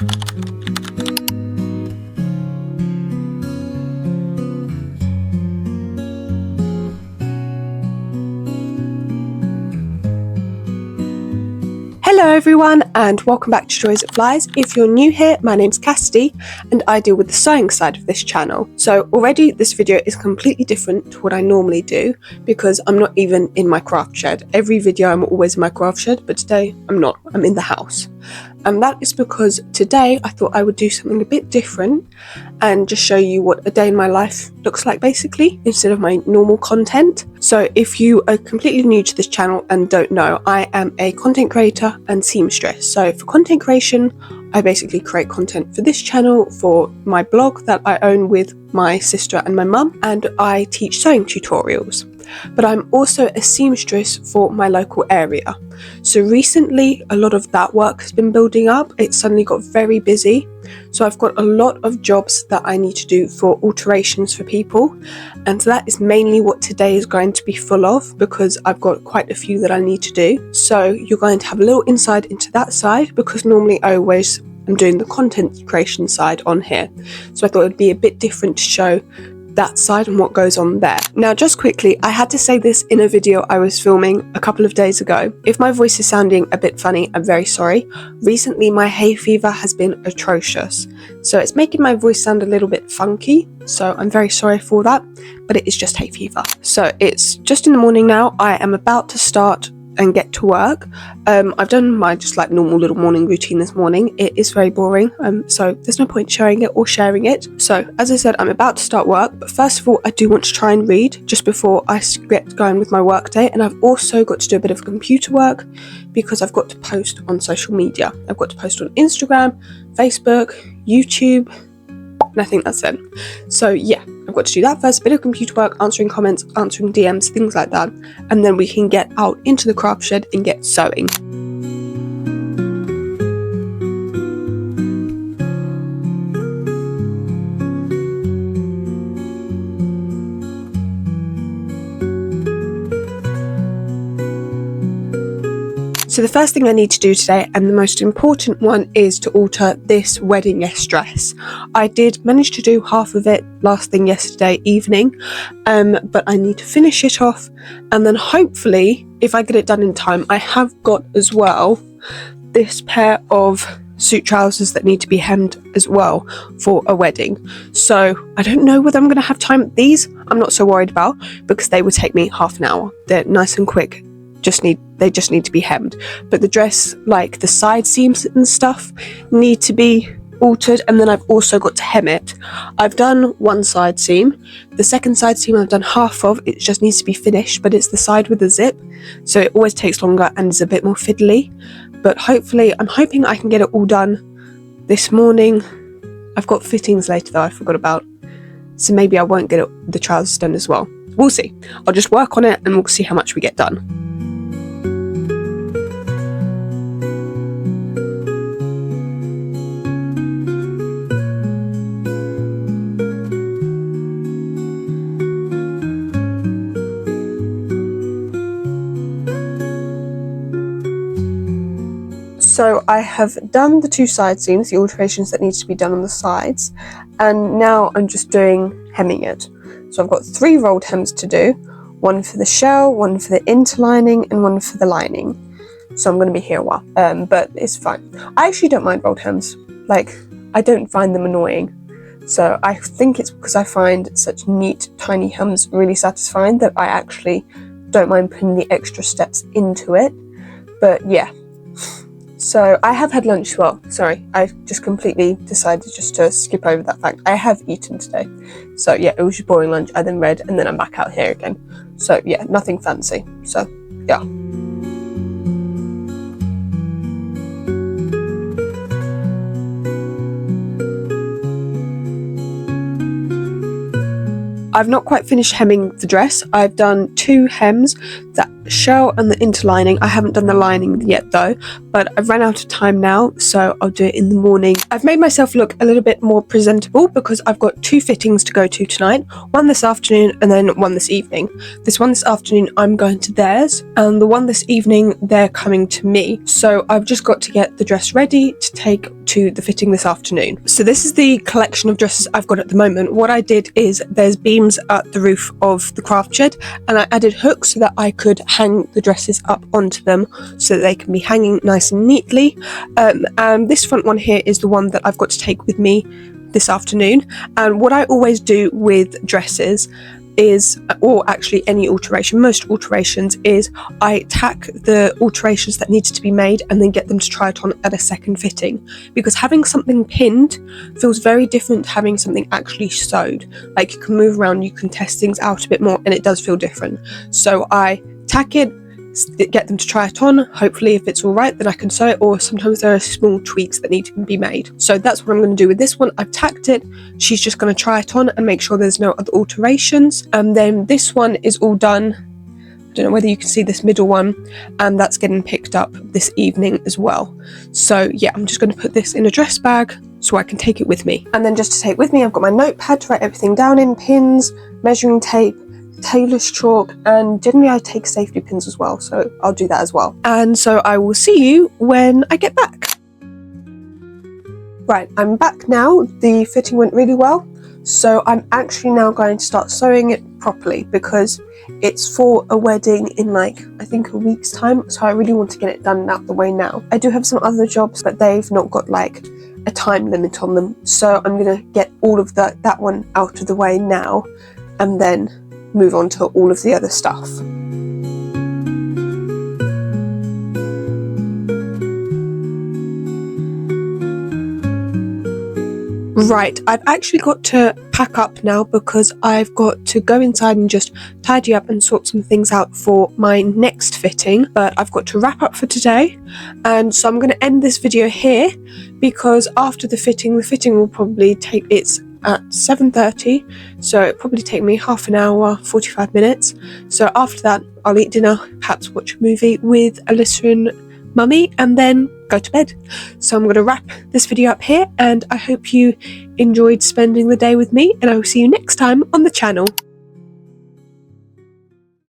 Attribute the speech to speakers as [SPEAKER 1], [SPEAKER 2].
[SPEAKER 1] Hello everyone and welcome back to Joys It Flies. If you're new here, my name's Cassidy and I deal with the sewing side of this channel. So already this video is completely different to what I normally do because I'm not even in my craft shed. Every video I'm always in my craft shed, but today I'm not. I'm in the house. And that is because today I thought I would do something a bit different and just show you what a day in my life looks like basically, instead of my normal content. So if you are completely new to this channel and don't know, I am a content creator and seamstress. So for content creation, I basically create content for this channel, for my blog that I own with my sister and my mum, and I teach sewing tutorials. But I'm also a seamstress for my local area. So recently a lot of that work has been building up. It suddenly got very busy. So I've got a lot of jobs that I need to do for alterations for people. And that is mainly what today is going to be full of, because I've got quite a few that I need to do. So you're going to have a little insight into that side, because normally I always am doing the content creation side on here. So I thought it'd be a bit different to show that side and what goes on there. Now just quickly, I had to say this in a video I was filming a couple of days ago. If my voice is sounding a bit funny, I'm very sorry. Recently my hay fever has been atrocious, so it's making my voice sound a little bit funky, so I'm very sorry for that, but it is just hay fever. So it's just in the morning now. I am about to start and get to work. I've done my just like normal little morning routine this morning. It is very boring, so there's no point showing it or sharing it. So as I said, I'm about to start work, but first of all I do want to try and read just before I get going with my work day. And I've also got to do a bit of computer work because I've got to post on social media. I've got to post on Instagram, Facebook, YouTube, and I think that's it. So yeah, I've got to do that first, a bit of computer work, answering comments, answering DMs, things like that, and then we can get out into the craft shed and get sewing. So the first thing I need to do today, and the most important one, is to alter this wedding guest dress. I did manage to do half of it last thing yesterday evening, but I need to finish it off, and then hopefully, if I get it done in time, I have got as well this pair of suit trousers that need to be hemmed as well for a wedding. So I don't know whether I'm going to have time. These I'm not so worried about because they would take me half an hour. They're nice and quick. They just need to be hemmed, but the dress, like the side seams and stuff, need to be altered, and then I've also got to hem it. I've done one side seam. The second side seam I've done half of. It just needs to be finished, but it's the side with the zip, so it always takes longer and is a bit more fiddly. But hopefully, I'm hoping I can get it all done this morning. I've got fittings later though I forgot about, so maybe I won't get the trousers done as well. We'll see. I'll just work on it and we'll see how much we get done. So I have done the two side seams, the alterations that need to be done on the sides, and now I'm just doing hemming it. So I've got 3 rolled hems to do, one for the shell, one for the interlining, and one for the lining. So I'm going to be here a while, but it's fine. I actually don't mind rolled hems. Like, I don't find them annoying. So I think it's because I find such neat, tiny hems really satisfying that I actually don't mind putting the extra steps into it. But yeah. So I have had lunch. Well, sorry, I just completely decided just to skip over that fact. I have eaten today. So yeah, it was just boring lunch. I then read, and then I'm back out here again. So yeah, nothing fancy. So yeah. I've not quite finished hemming the dress. I've done 2 hems. that shell and the interlining. I haven't done the lining yet though, but I've run out of time now, so I'll do it in the morning. I've made myself look a little bit more presentable because I've got 2 fittings to go to tonight, one this afternoon and then one this evening. This one this afternoon I'm going to theirs, and the one this evening they're coming to me. So I've just got to get the dress ready to take to the fitting this afternoon. So this is the collection of dresses I've got at the moment. What I did is there's beams at the roof of the craft shed, and I added hooks so that I could hang the dresses up onto them so that they can be hanging nice and neatly. And this front one here is the one that I've got to take with me this afternoon. And what I always do with dresses is, or actually any alteration, most alterations, is I tack the alterations that needed to be made and then get them to try it on at a second fitting, because having something pinned feels very different to having something actually sewed. Like, you can move around, you can test things out a bit more, and it does feel different. So I tack it, get them to try it on. Hopefully if it's all right, then I can sew it, or sometimes there are small tweaks that need to be made. So that's what I'm going to do with this one. I've tacked it, she's just going to try it on and make sure there's no other alterations. And then this one is all done. I don't know whether you can see this middle one, and that's getting picked up this evening as well. So yeah, I'm just going to put this in a dress bag so I can take it with me. And then just to take with me, I've got my notepad to write everything down in, pins, measuring tape, tailor's chalk, and generally I take safety pins as well, so I'll do that as well. And so I will see you when I get back. Right, I'm back now. The fitting went really well, so I'm actually now going to start sewing it properly because it's for a wedding in like, I think a week's time, so I really want to get it done out the way now. I do have some other jobs, but they've not got like a time limit on them, so I'm gonna get all of that one out of the way now and then move on to all of the other stuff. Right, I've actually got to pack up now because I've got to go inside and just tidy up and sort some things out for my next fitting, but I've got to wrap up for today, and so I'm going to end this video here because after the fitting will probably take, it's at 7:30, so it'll probably take me half an hour, 45 minutes. So after that I'll eat dinner, perhaps watch a movie with Alyssa and Mummy, and then go to bed. So I'm going to wrap this video up here, and I hope you enjoyed spending the day with me, and I will see you next time on the channel.